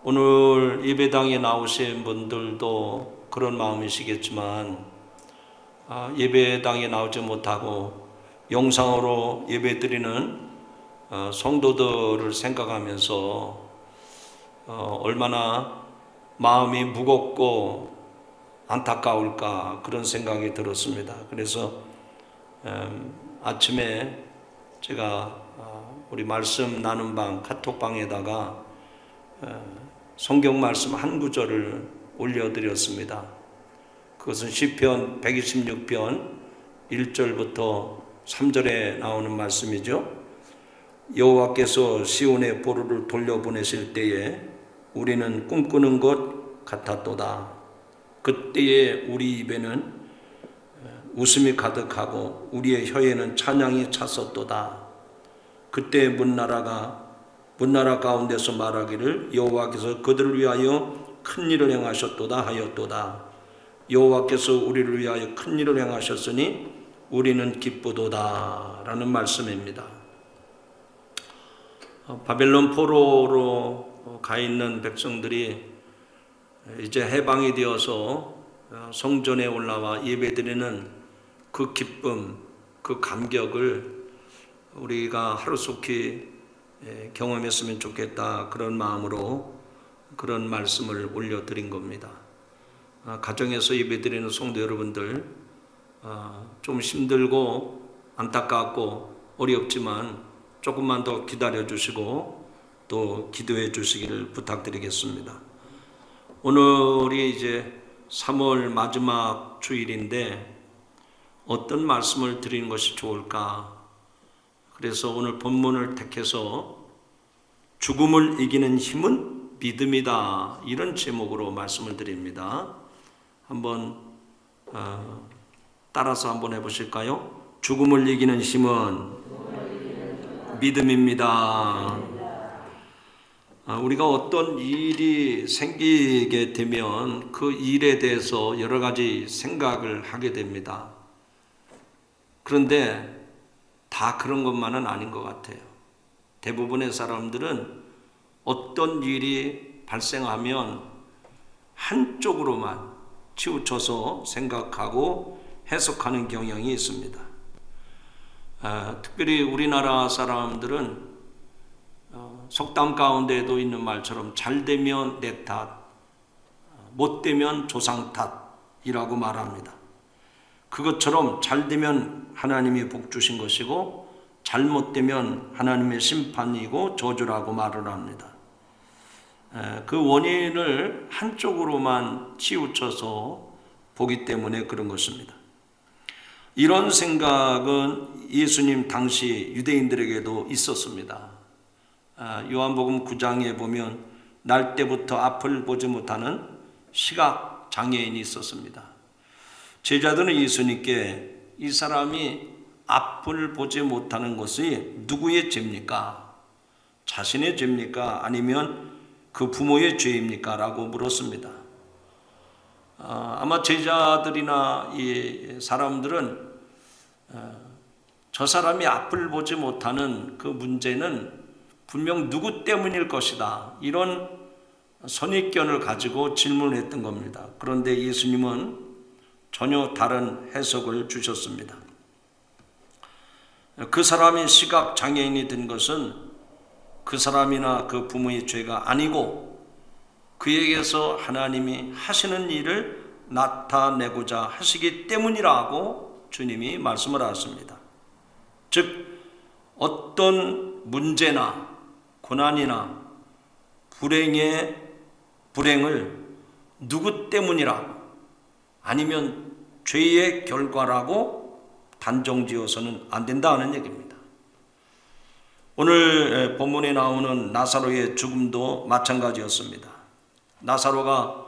오늘 예배당에 나오신 분들도 그런 마음이시겠지만 예배당에 나오지 못하고 영상으로 예배드리는 성도들을 생각하면서 얼마나 마음이 무겁고 안타까울까 그런 생각이 들었습니다. 그래서 아침에 제가 우리 말씀 나눔 방 카톡방에다가 성경 말씀 한 구절을 올려드렸습니다. 그것은 시편 126편 1절부터 3절에 나오는 말씀이죠. 여호와께서 시온의 보루를 돌려보내실 때에 우리는 꿈꾸는 것 같았도다. 그때에 우리 입에는 웃음이 가득하고 우리의 혀에는 찬양이 찼었도다. 그때 문나라 가운데서 말하기를 여호와께서 그들을 위하여 큰 일을 행하셨도다 하였도다. 여호와께서 우리를 위하여 큰 일을 행하셨으니 우리는 기쁘도다 라는 말씀입니다. 바벨론 포로로 가 있는 백성들이 이제 해방이 되어서 성전에 올라와 예배드리는 그 기쁨, 그 감격을 우리가 하루속히 경험했으면 좋겠다, 그런 마음으로 그런 말씀을 올려드린 겁니다. 가정에서 예배드리는 성도 여러분들, 좀 힘들고 안타깝고 어렵지만 조금만 더 기다려 주시고 또 기도해 주시기를 부탁드리겠습니다. 오늘이 이제 3월 마지막 주일인데 어떤 말씀을 드리는 것이 좋을까? 그래서 오늘 본문을 택해서 죽음을 이기는 힘은 믿음이다, 이런 제목으로 말씀을 드립니다. 한번 따라서 한번 해보실까요? 죽음을 이기는 힘은 믿음입니다. 우리가 어떤 일이 생기게 되면 그 일에 대해서 여러 가지 생각을 하게 됩니다. 그런데 다 그런 것만은 아닌 것 같아요. 대부분의 사람들은 어떤 일이 발생하면 한쪽으로만 치우쳐서 생각하고 해석하는 경향이 있습니다. 특별히 우리나라 사람들은 속담 가운데에도 있는 말처럼 잘 되면 내 탓, 못 되면 조상 탓이라고 말합니다. 그것처럼 잘 되면 하나님이 복 주신 것이고 잘못되면 하나님의 심판이고 저주라고 말을 합니다. 그 원인을 한쪽으로만 치우쳐서 보기 때문에 그런 것입니다. 이런 생각은 예수님 당시 유대인들에게도 있었습니다. 요한복음 9장에 보면 날 때부터 앞을 보지 못하는 시각 장애인이 있었습니다. 제자들은 예수님께 이 사람이 앞을 보지 못하는 것이 누구의 죄입니까? 자신의 죄입니까? 아니면 그 부모의 죄입니까? 라고 물었습니다. 아마 제자들이나 이 사람들은 저 사람이 앞을 보지 못하는 그 문제는 분명 누구 때문일 것이다, 이런 선입견을 가지고 질문을 했던 겁니다. 그런데 예수님은 전혀 다른 해석을 주셨습니다. 그 사람이 시각 장애인이 된 것은 그 사람이나 그 부모의 죄가 아니고 그에게서 하나님이 하시는 일을 나타내고자 하시기 때문이라고 주님이 말씀을 하셨습니다. 즉 어떤 문제나 고난이나 불행을 누구 때문이라고 아니면 죄의 결과라고 단정지어서는 안 된다는 얘기입니다. 오늘 본문에 나오는 나사로의 죽음도 마찬가지였습니다. 나사로가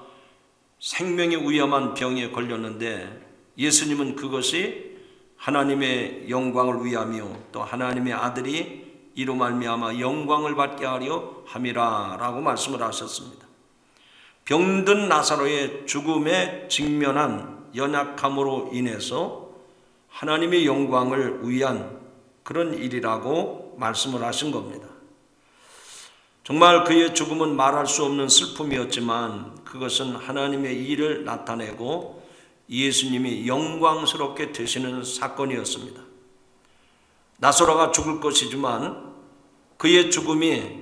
생명이 위험한 병에 걸렸는데 예수님은 그것이 하나님의 영광을 위하며 또 하나님의 아들이 이로 말미암아 영광을 받게 하려 함이라 라고 말씀을 하셨습니다. 병든 나사로의 죽음에 직면한 연약함으로 인해서 하나님의 영광을 위한 그런 일이라고 말씀을 하신 겁니다. 정말 그의 죽음은 말할 수 없는 슬픔이었지만 그것은 하나님의 일을 나타내고 예수님이 영광스럽게 되시는 사건이었습니다. 나사로가 죽을 것이지만 그의 죽음이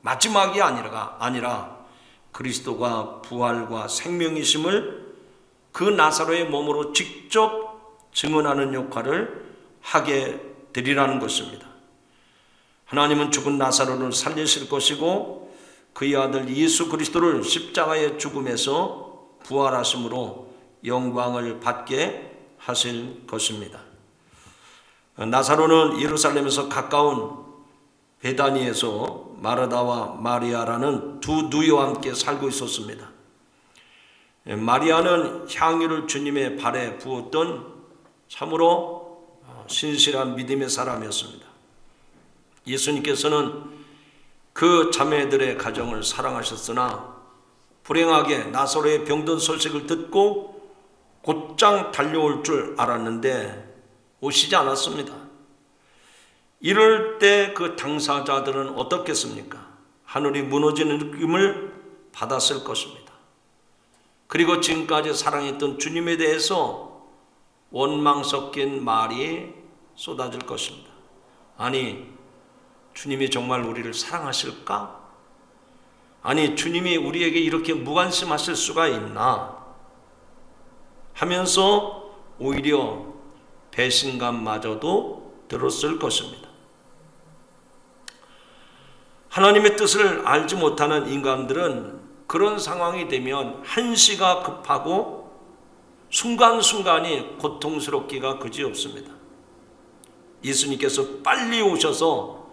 마지막이 아니라 그리스도가 부활과 생명이심을 그 나사로의 몸으로 직접 증언하는 역할을 하게 되리라는 것입니다. 하나님은 죽은 나사로를 살리실 것이고 그의 아들 예수 그리스도를 십자가의 죽음에서 부활하심으로 영광을 받게 하실 것입니다. 나사로는 예루살렘에서 가까운 베다니에서 마르다와 마리아라는 두 누이와 함께 살고 있었습니다. 마리아는 향유를 주님의 발에 부었던 참으로 신실한 믿음의 사람이었습니다. 예수님께서는 그 자매들의 가정을 사랑하셨으나 불행하게 나사로의 병든 소식을 듣고 곧장 달려올 줄 알았는데 오시지 않았습니다. 이럴 때 그 당사자들은 어떻겠습니까? 하늘이 무너지는 느낌을 받았을 것입니다. 그리고 지금까지 사랑했던 주님에 대해서 원망 섞인 말이 쏟아질 것입니다. 아니, 주님이 정말 우리를 사랑하실까? 아니, 주님이 우리에게 이렇게 무관심하실 수가 있나? 하면서 오히려 배신감마저도 들었을 것입니다. 하나님의 뜻을 알지 못하는 인간들은 그런 상황이 되면 한시가 급하고 순간순간이 고통스럽기가 그지없습니다. 예수님께서 빨리 오셔서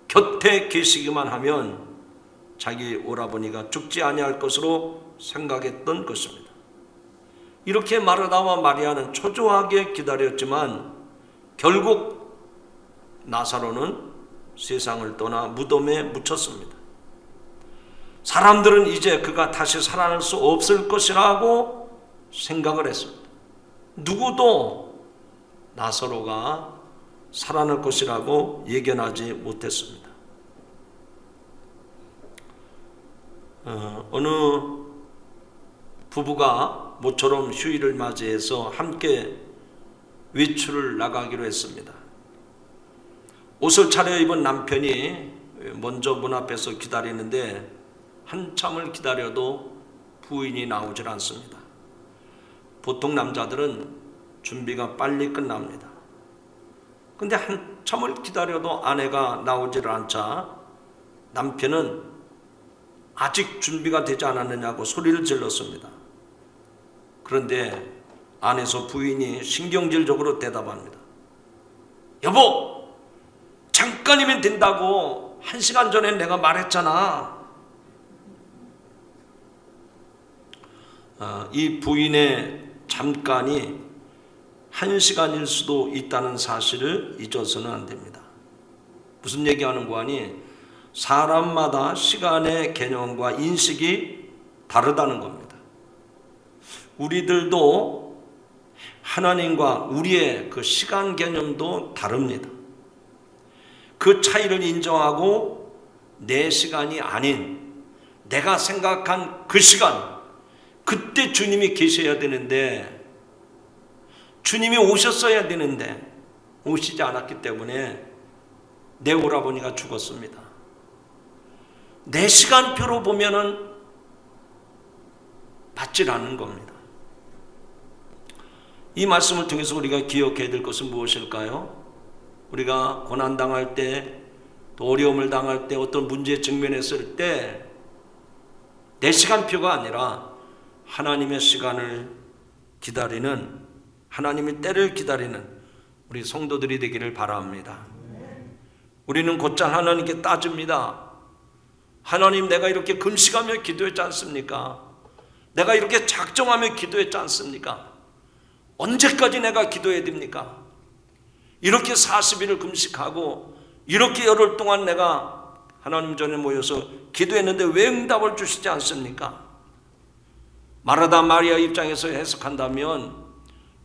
곁에 계시기만 하면 자기 오라버니가 죽지 아니할 것으로 생각했던 것입니다. 이렇게 마르다와 마리아는 초조하게 기다렸지만 결국 나사로는 세상을 떠나 무덤에 묻혔습니다. 사람들은 이제 그가 다시 살아날 수 없을 것이라고 생각을 했습니다. 누구도 나사로가 살아날 것이라고 예견하지 못했습니다. 어느 부부가 모처럼 휴일을 맞이해서 함께 외출을 나가기로 했습니다. 옷을 차려입은 남편이 먼저 문 앞에서 기다리는데 한참을 기다려도 부인이 나오질 않습니다. 보통 남자들은 준비가 빨리 끝납니다. 근데 한참을 기다려도 아내가 나오질 않자 남편은 아직 준비가 되지 않았느냐고 소리를 질렀습니다. 그런데 안에서 부인이 신경질적으로 대답합니다. 여보, 잠깐이면 된다고 1시간 전에 내가 말했잖아. 이 부인의 잠깐이 1시간일 수도 있다는 사실을 잊어서는 안 됩니다. 무슨 얘기하는 거 아니? 사람마다 시간의 개념과 인식이 다르다는 겁니다. 우리들도 하나님과 우리의 그 시간 개념도 다릅니다. 그 차이를 인정하고 내 시간이 아닌 내가 생각한 그 시간, 그때 주님이 계셔야 되는데, 주님이 오셨어야 되는데 오시지 않았기 때문에 내 오라버니가 죽었습니다. 내 시간표로 보면은 맞질 않는 겁니다. 이 말씀을 통해서 우리가 기억해야 될 것은 무엇일까요? 우리가 고난당할 때, 또 어려움을 당할 때, 어떤 문제에 직면했을 때 내 시간표가 아니라 하나님의 시간을 기다리는, 하나님의 때를 기다리는 우리 성도들이 되기를 바랍니다. 우리는 곧잘 하나님께 따집니다. 하나님, 내가 이렇게 금식하며 기도했지 않습니까? 내가 이렇게 작정하며 기도했지 않습니까? 언제까지 내가 기도해야 됩니까? 이렇게 40일을 금식하고 이렇게 열흘 동안 내가 하나님 전에 모여서 기도했는데 왜 응답을 주시지 않습니까? 마르다 마리아 입장에서 해석한다면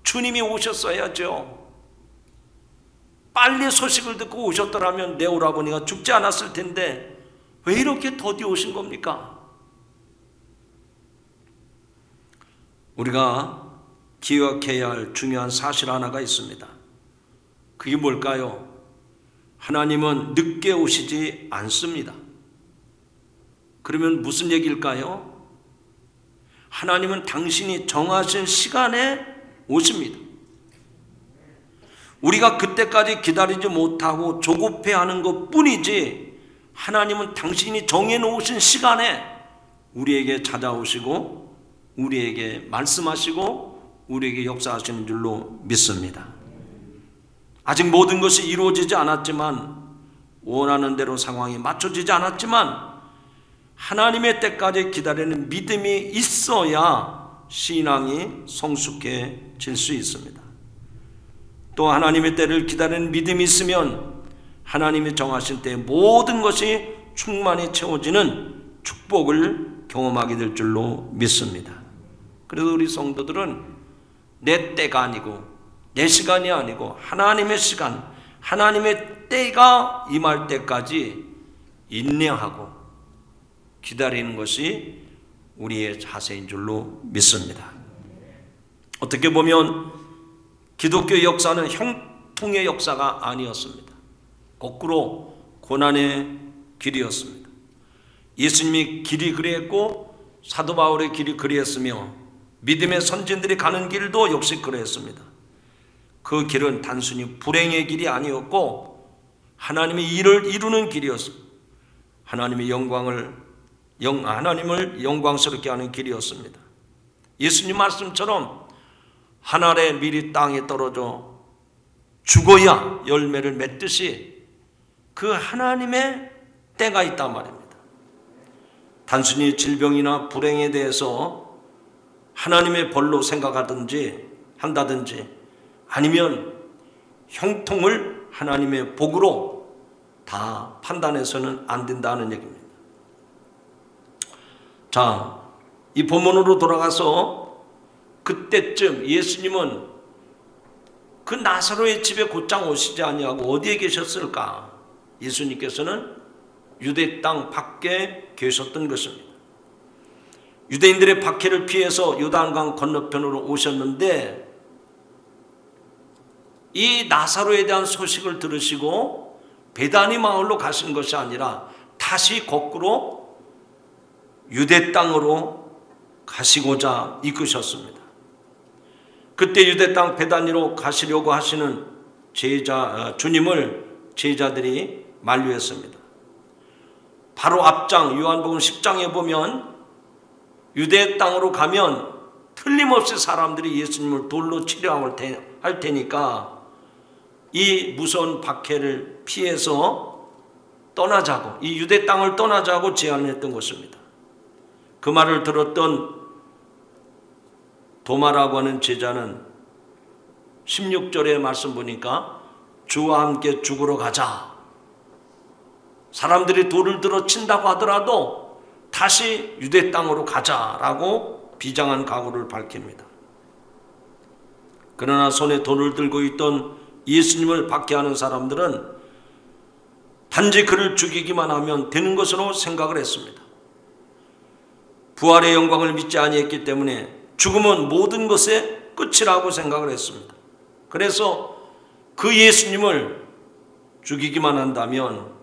주님이 오셨어야죠. 빨리 소식을 듣고 오셨더라면 내 오라버니가 죽지 않았을 텐데 왜 이렇게 더디 오신 겁니까? 우리가 기억해야 할 중요한 사실 하나가 있습니다. 그게 뭘까요? 하나님은 늦게 오시지 않습니다. 그러면 무슨 얘기일까요? 하나님은 당신이 정하신 시간에 오십니다. 우리가 그때까지 기다리지 못하고 조급해하는 것뿐이지 하나님은 당신이 정해놓으신 시간에 우리에게 찾아오시고 우리에게 말씀하시고 우리에게 역사하시는 줄로 믿습니다. 아직 모든 것이 이루어지지 않았지만, 원하는 대로 상황이 맞춰지지 않았지만 하나님의 때까지 기다리는 믿음이 있어야 신앙이 성숙해질 수 있습니다. 또 하나님의 때를 기다리는 믿음이 있으면 하나님이 정하신 때에 모든 것이 충만히 채워지는 축복을 경험하게 될 줄로 믿습니다. 그래서 우리 성도들은 내 때가 아니고 내 시간이 아니고 하나님의 시간, 하나님의 때가 임할 때까지 인내하고 기다리는 것이 우리의 자세인 줄로 믿습니다. 어떻게 보면 기독교 역사는 형통의 역사가 아니었습니다. 거꾸로 고난의 길이었습니다. 예수님이 길이 그리했고 사도 바울의 길이 그리했으며 믿음의 선진들이 가는 길도 역시 그러했습니다. 그 길은 단순히 불행의 길이 아니었고 하나님의 일을 이루는 길이었습니다. 하나님을 영광스럽게 하는 길이었습니다. 예수님 말씀처럼 한 알의 밀이 땅에 떨어져 죽어야 열매를 맺듯이 그 하나님의 때가 있단 말입니다. 단순히 질병이나 불행에 대해서 하나님의 벌로 생각하든지 한다든지 아니면 형통을 하나님의 복으로 다 판단해서는 안 된다는 얘기입니다. 자, 이 본문으로 돌아가서 그때쯤 예수님은 그 나사로의 집에 곧장 오시지 아니하고 어디에 계셨을까? 예수님께서는 유대 땅 밖에 계셨던 것입니다. 유대인들의 박해를 피해서 요단강 건너편으로 오셨는데 이 나사로에 대한 소식을 들으시고 베다니 마을로 가신 것이 아니라 다시 거꾸로 유대 땅으로 가시고자 이끄셨습니다. 그때 유대 땅 베다니로 가시려고 하시는 주님을 제자들이 만류했습니다. 바로 앞장 요한복음 10장에 보면 유대 땅으로 가면 틀림없이 사람들이 예수님을 돌로 치려할 테니까 이 무서운 박해를 피해서 떠나자고, 이 유대 땅을 떠나자고 제안을 했던 것입니다. 그 말을 들었던 도마라고 하는 제자는 16절의 말씀 보니까 주와 함께 죽으러 가자. 사람들이 돌을 들어 친다고 하더라도 다시 유대 땅으로 가자라고 비장한 각오를 밝힙니다. 그러나 손에 돌을 들고 있던 예수님을 박해하는 사람들은 단지 그를 죽이기만 하면 되는 것으로 생각을 했습니다. 부활의 영광을 믿지 아니했기 때문에 죽음은 모든 것의 끝이라고 생각을 했습니다. 그래서 그 예수님을 죽이기만 한다면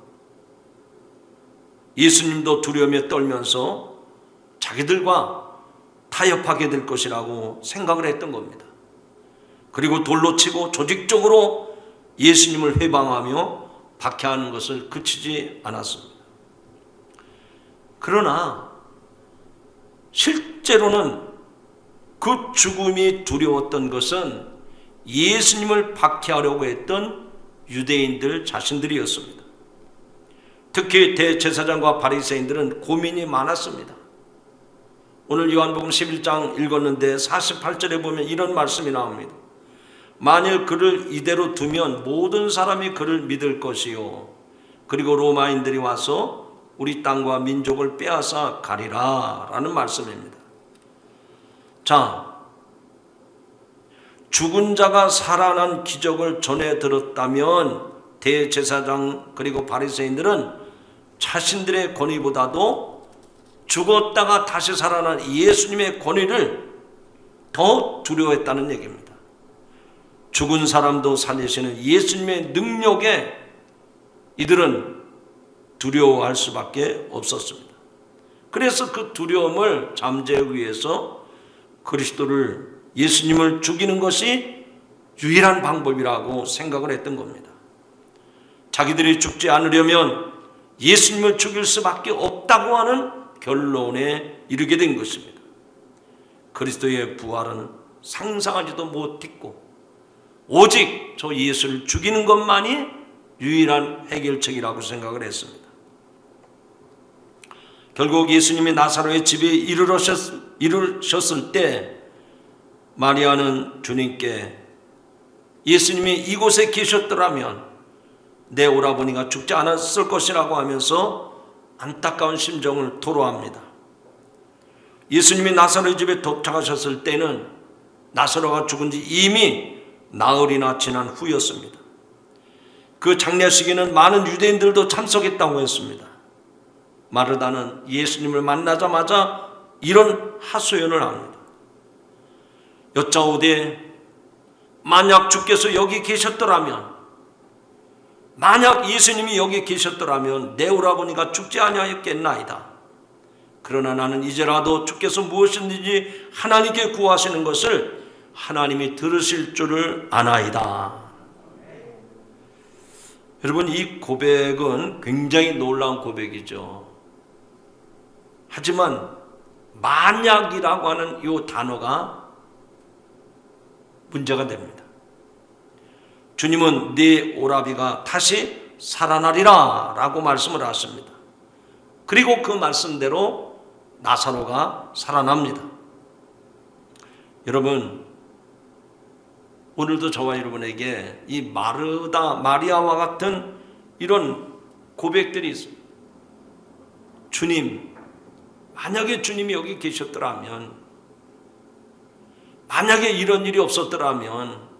예수님도 두려움에 떨면서 자기들과 타협하게 될 것이라고 생각을 했던 겁니다. 그리고 돌로 치고 조직적으로 예수님을 회방하며 박해하는 것을 그치지 않았습니다. 그러나 실제로는 그 죽음이 두려웠던 것은 예수님을 박해하려고 했던 유대인들 자신들이었습니다. 특히 대제사장과 바리새인들은 고민이 많았습니다. 오늘 요한복음 11장 읽었는데 48절에 보면 이런 말씀이 나옵니다. 만일 그를 이대로 두면 모든 사람이 그를 믿을 것이요 그리고 로마인들이 와서 우리 땅과 민족을 빼앗아 가리라 라는 말씀입니다. 자, 죽은 자가 살아난 기적을 전해 들었다면 대제사장 그리고 바리새인들은 자신들의 권위보다도 죽었다가 다시 살아난 예수님의 권위를 더 두려워했다는 얘기입니다. 죽은 사람도 살리시는 예수님의 능력에 이들은 두려워할 수밖에 없었습니다. 그래서 그 두려움을 잠재우기 위해서 그리스도를, 예수님을 죽이는 것이 유일한 방법이라고 생각을 했던 겁니다. 자기들이 죽지 않으려면 예수님을 죽일 수밖에 없다고 하는 결론에 이르게 된 것입니다. 그리스도의 부활은 상상하지도 못했고 오직 저 예수를 죽이는 것만이 유일한 해결책이라고 생각을 했습니다. 결국 예수님이 나사로의 집에 이르셨을 때 마리아는 주님께 예수님이 이곳에 계셨더라면 내 오라버니가 죽지 않았을 것이라고 하면서 안타까운 심정을 토로합니다. 예수님이 나사로의 집에 도착하셨을 때는 나사로가 죽은 지 이미 나흘이나 지난 후였습니다. 그 장례식에는 많은 유대인들도 참석했다고 했습니다. 마르다는 예수님을 만나자마자 이런 하소연을 합니다. 여짜오되 만약 주께서 여기 계셨더라면, 만약 예수님이 여기 계셨더라면 내 오라버니가 죽지 아니하였겠나이다. 그러나 나는 이제라도 주께서 무엇이든지 하나님께 구하시는 것을 하나님이 들으실 줄을 아나이다. 여러분, 이 고백은 굉장히 놀라운 고백이죠. 하지만 만약이라고 하는 이 단어가 문제가 됩니다. 주님은 네 오라비가 다시 살아나리라 라고 말씀을 하십니다. 그리고 그 말씀대로 나사로가 살아납니다. 여러분, 오늘도 저와 여러분에게 이 마리아와 같은 이런 고백들이 있습니다. 주님, 만약에 주님이 여기 계셨더라면, 만약에 이런 일이 없었더라면,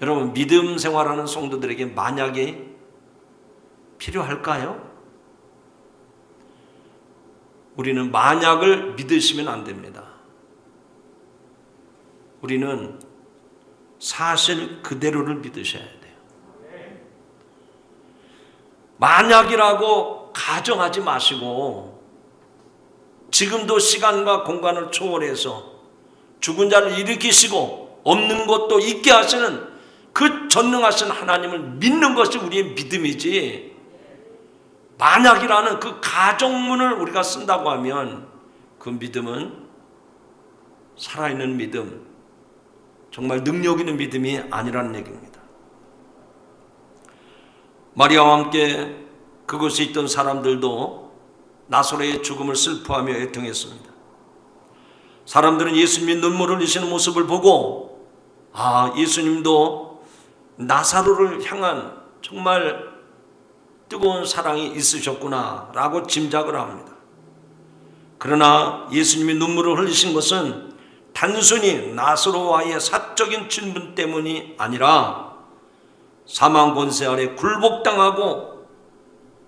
여러분, 믿음 생활하는 성도들에게 만약이 필요할까요? 우리는 만약을 믿으시면 안 됩니다. 우리는 사실 그대로를 믿으셔야 돼요. 만약이라고 가정하지 마시고 지금도 시간과 공간을 초월해서 죽은 자를 일으키시고 없는 것도 있게 하시는 그 전능하신 하나님을 믿는 것이 우리의 믿음이지, 만약이라는 그 가정문을 우리가 쓴다고 하면 그 믿음은 살아있는 믿음, 정말 능력 있는 믿음이 아니라는 얘기입니다. 마리아와 함께 그곳에 있던 사람들도 나사로의 죽음을 슬퍼하며 애통했습니다. 사람들은 예수님이 눈물을 흘리시는 모습을 보고 예수님도 나사로를 향한 정말 뜨거운 사랑이 있으셨구나 라고 짐작을 합니다. 그러나 예수님이 눈물을 흘리신 것은 단순히 나사로와의 사적인 친분 때문이 아니라 사망 권세 아래 굴복당하고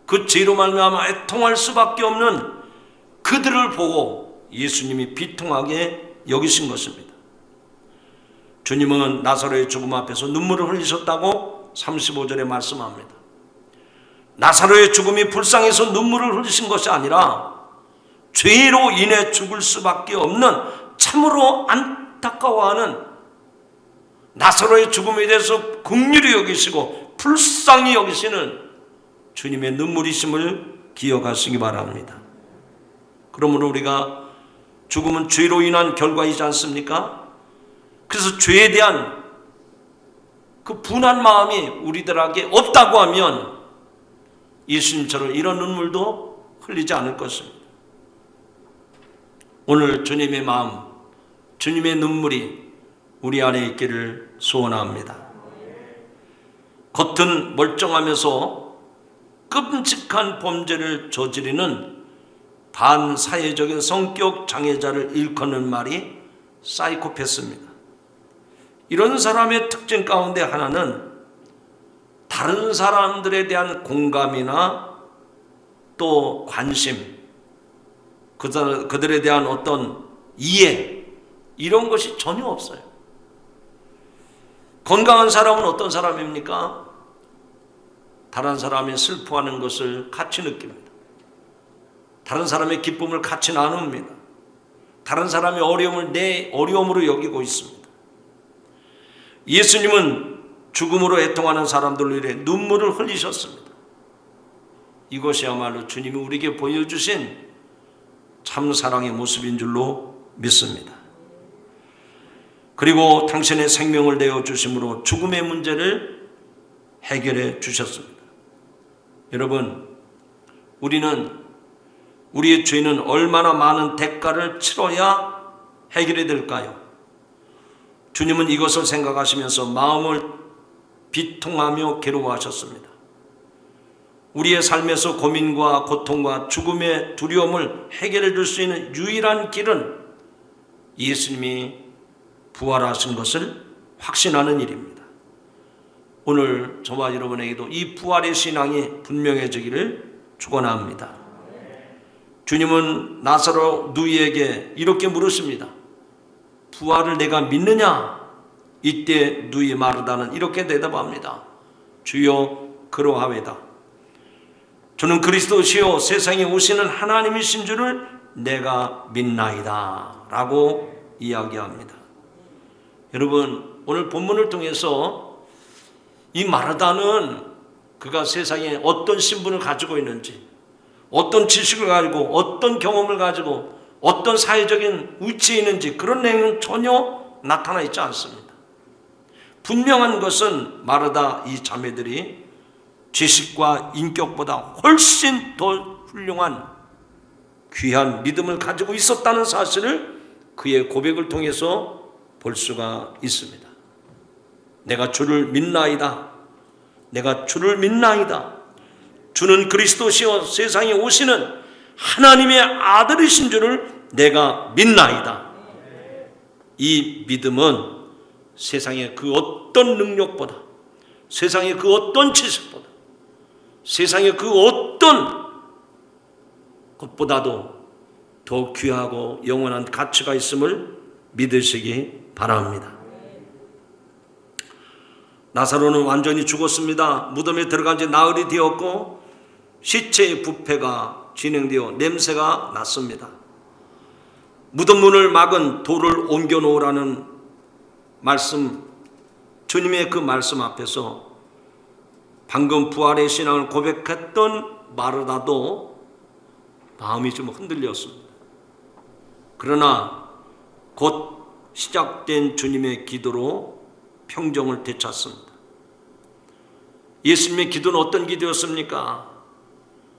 그 죄로 말미암아 애통할 수밖에 없는 그들을 보고 예수님이 비통하게 여기신 것입니다. 주님은 나사로의 죽음 앞에서 눈물을 흘리셨다고 35절에 말씀합니다. 나사로의 죽음이 불쌍해서 눈물을 흘리신 것이 아니라 죄로 인해 죽을 수밖에 없는 참으로 안타까워하는 나사로의 죽음에 대해서 긍휼히 여기시고 불쌍히 여기시는 주님의 눈물이심을 기억하시기 바랍니다. 그러므로 우리가 죽음은 죄로 인한 결과이지 않습니까? 그래서 죄에 대한 그 분한 마음이 우리들에게 없다고 하면 예수님처럼 이런 눈물도 흘리지 않을 것입니다. 오늘 주님의 마음, 주님의 눈물이 우리 안에 있기를 소원합니다. 겉은 멀쩡하면서 끔찍한 범죄를 저지르는 반사회적인 성격 장애자를 일컫는 말이 사이코패스입니다. 이런 사람의 특징 가운데 하나는 다른 사람들에 대한 공감이나 또 관심, 그들에 대한 어떤 이해, 이런 것이 전혀 없어요. 건강한 사람은 어떤 사람입니까? 다른 사람이 슬퍼하는 것을 같이 느낍니다. 다른 사람의 기쁨을 같이 나눕니다. 다른 사람의 어려움을 내 어려움으로 여기고 있습니다. 예수님은 죽음으로 애통하는 사람들로 인해 눈물을 흘리셨습니다. 이것이야말로 주님이 우리에게 보여주신 참 사랑의 모습인 줄로 믿습니다. 그리고 당신의 생명을 내어주심으로 죽음의 문제를 해결해 주셨습니다. 여러분, 우리의 죄는 얼마나 많은 대가를 치러야 해결이 될까요? 주님은 이것을 생각하시면서 마음을 비통하며 괴로워하셨습니다. 우리의 삶에서 고민과 고통과 죽음의 두려움을 해결해 줄 수 있는 유일한 길은 예수님이 부활하신 것을 확신하는 일입니다. 오늘 저와 여러분에게도 이 부활의 신앙이 분명해지기를 축원합니다. 주님은 나사로 누이에게 이렇게 물으십니다. 부활을 내가 믿느냐? 이때 누이 마르다는 이렇게 대답합니다. 주여, 그러하외다. 저는 그리스도시요 세상에 오시는 하나님이신 줄을 내가 믿나이다 라고 이야기합니다. 여러분, 오늘 본문을 통해서 이 마르다는 그가 세상에 어떤 신분을 가지고 있는지, 어떤 지식을 가지고, 어떤 경험을 가지고, 어떤 사회적인 위치에 있는지 그런 내용은 전혀 나타나 있지 않습니다. 분명한 것은 마르다 이 자매들이 지식과 인격보다 훨씬 더 훌륭한 귀한 믿음을 가지고 있었다는 사실을 그의 고백을 통해서 볼 수가 있습니다. 내가 주를 믿나이다. 내가 주를 믿나이다. 주는 그리스도시요 세상에 오시는 하나님의 아들이신 줄을 내가 믿나이다. 이 믿음은 세상의 그 어떤 능력보다, 세상의 그 어떤 지식보다, 세상의 그 어떤 것보다도 더 귀하고 영원한 가치가 있음을 믿으시기 바랍니다. 나사로는 완전히 죽었습니다. 무덤에 들어간 지 나흘이 되었고 시체의 부패가 진행되어 냄새가 났습니다. 무덤 문을 막은 돌을 옮겨 놓으라는 말씀, 주님의 그 말씀 앞에서 방금 부활의 신앙을 고백했던 마르다도 마음이 좀 흔들렸습니다. 그러나 곧 시작된 주님의 기도로 평정을 되찾습니다. 예수님의 기도는 어떤 기도였습니까?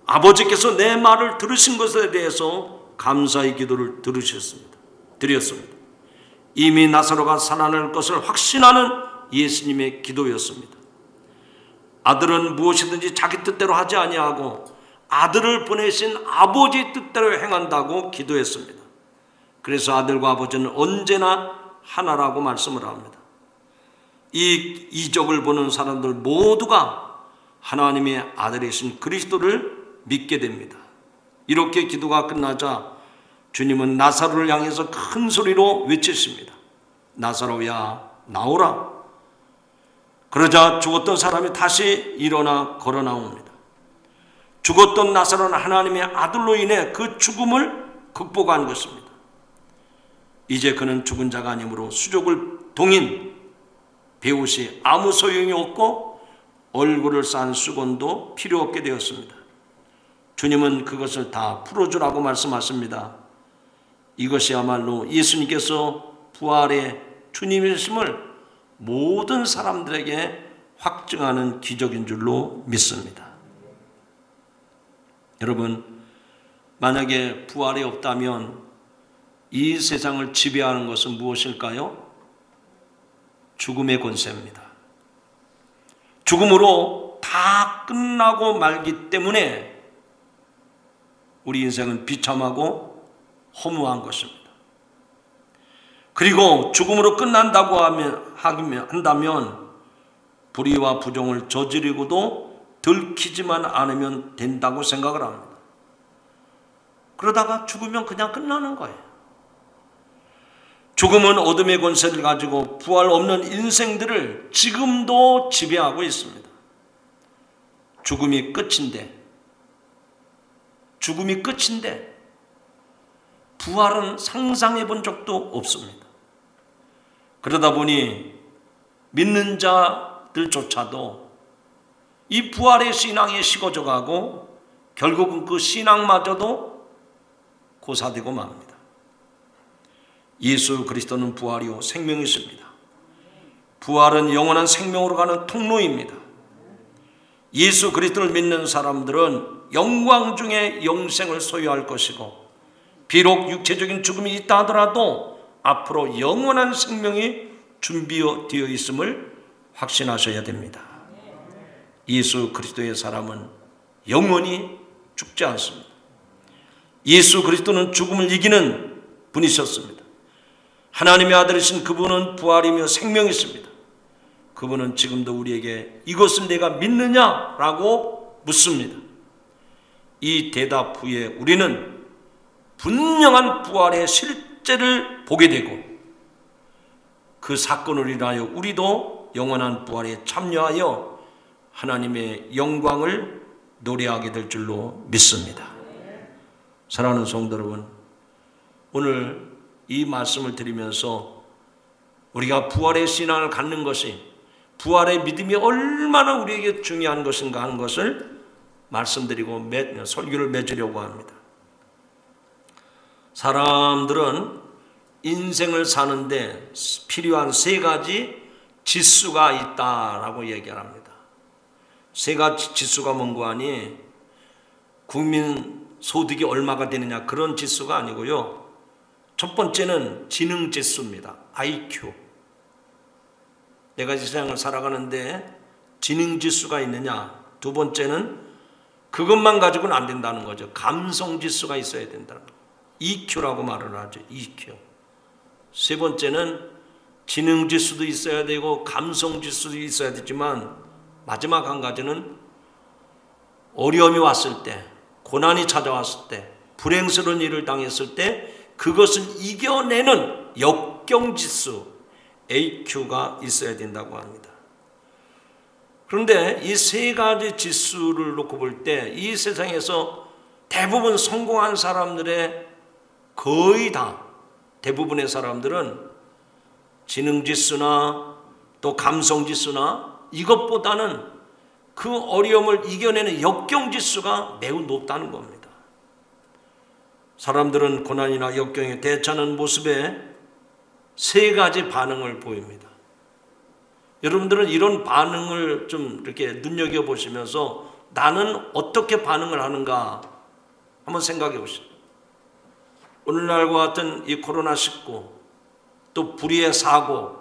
아버지께서 내 말을 들으신 것에 대해서 감사의 기도를 드렸습니다. 이미 나사로가 살아날 것을 확신하는 예수님의 기도였습니다. 아들은 무엇이든지 자기 뜻대로 하지 아니하고 아들을 보내신 아버지 뜻대로 행한다고 기도했습니다. 그래서 아들과 아버지는 언제나 하나라고 말씀을 합니다. 이 이적을 보는 사람들 모두가 하나님의 아들이신 그리스도를 믿게 됩니다. 이렇게 기도가 끝나자 주님은 나사로를 향해서 큰 소리로 외치십니다. 나사로야, 나오라. 그러자 죽었던 사람이 다시 일어나 걸어 나옵니다. 죽었던 나사로는 하나님의 아들로 인해 그 죽음을 극복한 것입니다. 이제 그는 죽은 자가 아니므로 수족을 동인 배옷이 아무 소용이 없고 얼굴을 싼 수건도 필요 없게 되었습니다. 주님은 그것을 다 풀어주라고 말씀하십니다. 이것이야말로 예수님께서 부활의 주님이심을 모든 사람들에게 확증하는 기적인 줄로 믿습니다. 여러분, 만약에 부활이 없다면 이 세상을 지배하는 것은 무엇일까요? 죽음의 권세입니다. 죽음으로 다 끝나고 말기 때문에 우리 인생은 비참하고 허무한 것입니다. 그리고 죽음으로 끝난다고 한다면 불의와 부정을 저지르고도 들키지만 않으면 된다고 생각을 합니다. 그러다가 죽으면 그냥 끝나는 거예요. 죽음은 어둠의 권세를 가지고 부활 없는 인생들을 지금도 지배하고 있습니다. 죽음이 끝인데 부활은 상상해 본 적도 없습니다. 그러다 보니 믿는 자들조차도 이 부활의 신앙에 식어져 가고 결국은 그 신앙마저도 고사되고 맙니다. 예수 그리스도는 부활이요 생명이십니다. 부활은 영원한 생명으로 가는 통로입니다. 예수 그리스도를 믿는 사람들은 영광 중에 영생을 소유할 것이고, 비록 육체적인 죽음이 있다 하더라도 앞으로 영원한 생명이 준비되어 있음을 확신하셔야 됩니다. 예수 그리스도의 사람은 영원히 죽지 않습니다. 예수 그리스도는 죽음을 이기는 분이셨습니다. 하나님의 아들이신 그분은 부활이며 생명이십니다. 그분은 지금도 우리에게 이것을 내가 믿느냐라고 묻습니다. 이 대답 후에 우리는 분명한 부활의 실제를 보게 되고, 그 사건을 인하여 우리도 영원한 부활에 참여하여 하나님의 영광을 노래하게 될 줄로 믿습니다. 사랑하는 성도 여러분, 오늘 이 말씀을 드리면서 우리가 부활의 신앙을 갖는 것이, 부활의 믿음이 얼마나 우리에게 중요한 것인가 하는 것을 말씀드리고 설교를 맺으려고 합니다. 사람들은 인생을 사는데 필요한 세 가지 지수가 있다라고 얘기를 합니다. 세 가지 지수가 뭔고 하니, 국민 소득이 얼마가 되느냐 그런 지수가 아니고요. 첫 번째는 지능 지수입니다. IQ. 내가 이 세상을 살아가는데 지능 지수가 있느냐. 두 번째는 그것만 가지고는 안 된다는 거죠. 감성 지수가 있어야 된다는 거예요. EQ라고 말을 하죠. EQ. 세 번째는 지능 지수도 있어야 되고 감성 지수도 있어야 되지만, 마지막 한 가지는 어려움이 왔을 때, 고난이 찾아왔을 때, 불행스러운 일을 당했을 때 그것을 이겨내는 역경지수 AQ가 있어야 된다고 합니다. 그런데 이 세 가지 지수를 놓고 볼 때 이 세상에서 대부분 성공한 사람들의 거의 다, 대부분의 사람들은 지능지수나 또 감성지수나 이것보다는 그 어려움을 이겨내는 역경지수가 매우 높다는 겁니다. 사람들은 고난이나 역경에 대처하는 모습에 세 가지 반응을 보입니다. 여러분들은 이런 반응을 좀 이렇게 눈여겨보시면서 나는 어떻게 반응을 하는가 한번 생각해 보시죠. 오늘날과 같은 이 코로나19, 또 불의의 사고,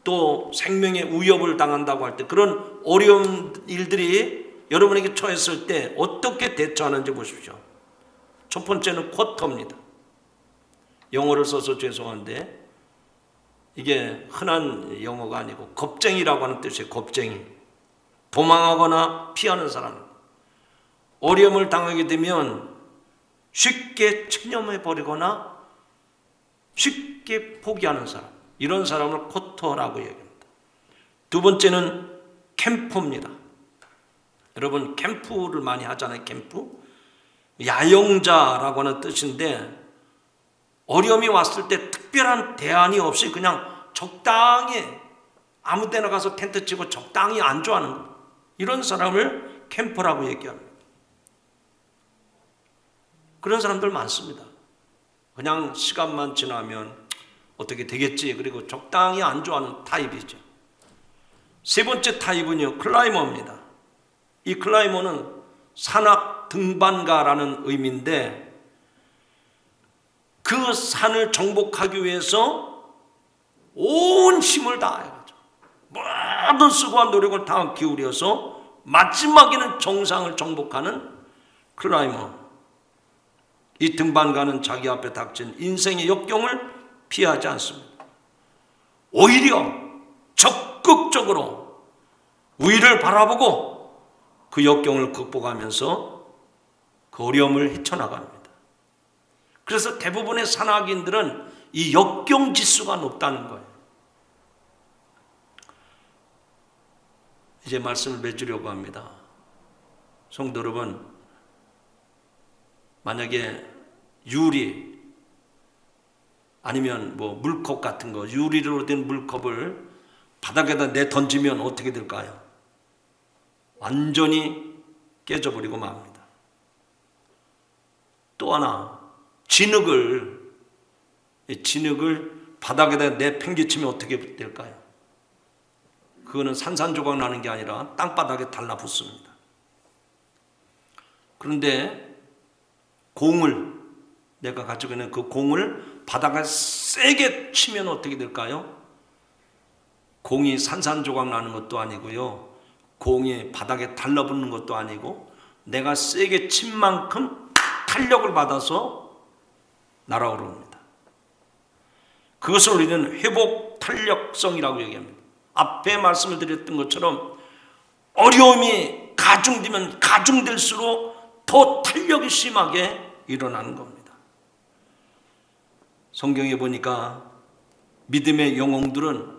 또 생명의 위협을 당한다고 할 때, 그런 어려운 일들이 여러분에게 처했을 때 어떻게 대처하는지 보십시오. 첫 번째는 쿼터입니다. 영어를 써서 죄송한데 이게 흔한 영어가 아니고 겁쟁이라고 하는 뜻이에요. 겁쟁이. 도망하거나 피하는 사람. 어려움을 당하게 되면 쉽게 체념해버리거나 쉽게 포기하는 사람, 이런 사람을 쿼터라고 얘기합니다. 두 번째는 캠프입니다. 여러분 캠프를 많이 하잖아요. 캠프. 야영자라고 하는 뜻인데, 어려움이 왔을 때 특별한 대안이 없이 그냥 적당히 아무 데나 가서 텐트 치고 적당히 안주하는 거, 이런 사람을 캠퍼라고 얘기합니다. 그런 사람들 많습니다. 그냥 시간만 지나면 어떻게 되겠지, 그리고 적당히 안주하는 타입이죠. 세 번째 타입은요, 클라이머입니다. 이 클라이머는 산악 등반가라는 의미인데, 그 산을 정복하기 위해서 온 힘을 다해가지고 모든 수고와 노력을 다 기울여서 마지막에는 정상을 정복하는 클라이머. 이 등반가는 자기 앞에 닥친 인생의 역경을 피하지 않습니다. 오히려 적극적으로 위를 바라보고 그 역경을 극복하면서 그 어려움을 헤쳐나갑니다. 그래서 대부분의 산악인들은 이 역경 지수가 높다는 거예요. 이제 말씀을 맺으려고 합니다. 성도 여러분, 만약에 유리 아니면 뭐 물컵 같은 거, 유리로 된 물컵을 바닥에다 내 던지면 어떻게 될까요? 완전히 깨져버리고 맙니다. 또 하나, 진흙을 바닥에다 내팽개치면 어떻게 될까요? 그거는 산산조각 나는 게 아니라 땅바닥에 달라붙습니다. 그런데 공을, 내가 가지고 있는 그 공을 바닥에 세게 치면 어떻게 될까요? 공이 산산조각 나는 것도 아니고요, 공이 바닥에 달라붙는 것도 아니고, 내가 세게 친 만큼 탄력을 받아서 날아오릅니다. 그것을 우리는 회복 탄력성이라고 얘기합니다. 앞에 말씀을 드렸던 것처럼 어려움이 가중되면 가중될수록 더 탄력이 심하게 일어나는 겁니다. 성경에 보니까 믿음의 영웅들은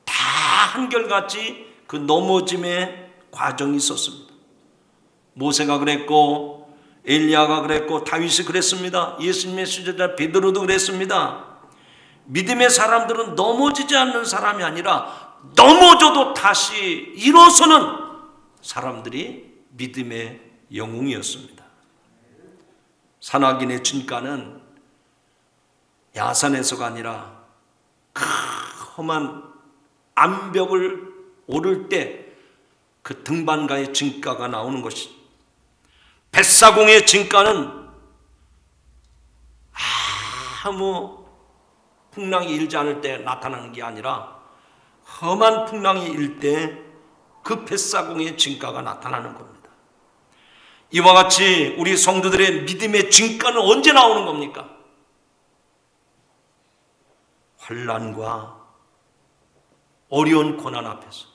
다 한결같이 그 넘어짐의 과정이 있었습니다. 모세가 그랬고, 엘리야가 그랬고, 다윗이 그랬습니다. 예수님의 수제자 베드로도 그랬습니다. 믿음의 사람들은 넘어지지 않는 사람이 아니라 넘어져도 다시 일어서는 사람들이 믿음의 영웅이었습니다. 산악인의 진가는 야산에서가 아니라 험한 암벽을 오를 때 그 등반가의 진가가 나오는 것이, 벳사공의 진가는 아무 풍랑이 일지 않을 때 나타나는 게 아니라 험한 풍랑이 일 때 그 벳사공의 진가가 나타나는 겁니다. 이와 같이 우리 성도들의 믿음의 진가는 언제 나오는 겁니까? 환난과 어려운 고난 앞에서,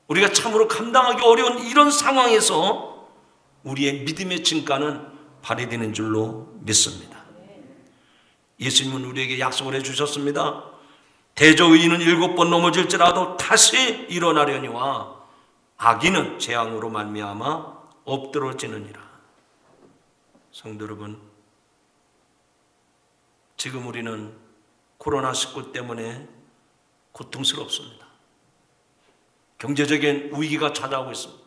우리가 참으로 감당하기 어려운 이런 상황에서 우리의 믿음의 진가는 발휘되는 줄로 믿습니다. 예수님은 우리에게 약속을 해주셨습니다. 대저의인은 7번 넘어질지라도 다시 일어나려니와 악인은 재앙으로 말미암아 엎드러지느니라. 성도 여러분, 지금 우리는 코로나19 때문에 고통스럽습니다. 경제적인 위기가 찾아오고 있습니다.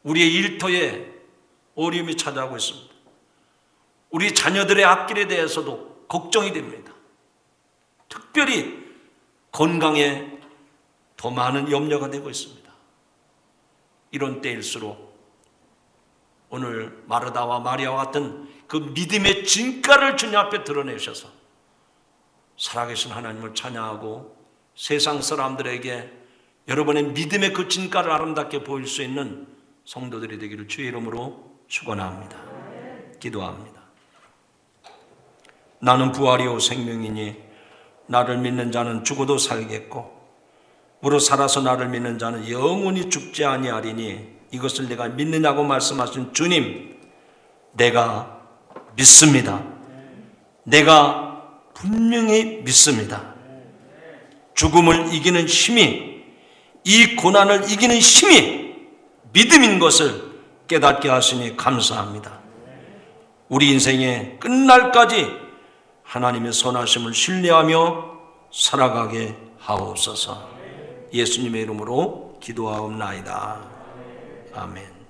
우리의 일터에 어려움이 찾아오고 있습니다. 우리 자녀들의 앞길에 대해서도 걱정이 됩니다. 특별히 건강에 더 많은 염려가 되고 있습니다. 이런 때일수록 오늘 마르다와 마리아와 같은 그 믿음의 진가를 주님 앞에 드러내셔서 살아계신 하나님을 찬양하고 세상 사람들에게 여러분의 믿음의 그 진가를 아름답게 보일 수 있는 성도들이 되기를 주의 이름으로 축원합니다. 기도합니다. 나는 부활이요 생명이니 나를 믿는 자는 죽어도 살겠고 무릇 살아서 나를 믿는 자는 영원히 죽지 아니하리니 이것을 내가 믿느냐고 말씀하신 주님, 내가 믿습니다. 내가 분명히 믿습니다. 죽음을 이기는 힘이, 이 고난을 이기는 힘이 믿음인 것을 깨닫게 하시니 감사합니다. 우리 인생의 끝날까지 하나님의 선하심을 신뢰하며 살아가게 하옵소서. 예수님의 이름으로 기도하옵나이다. 아멘.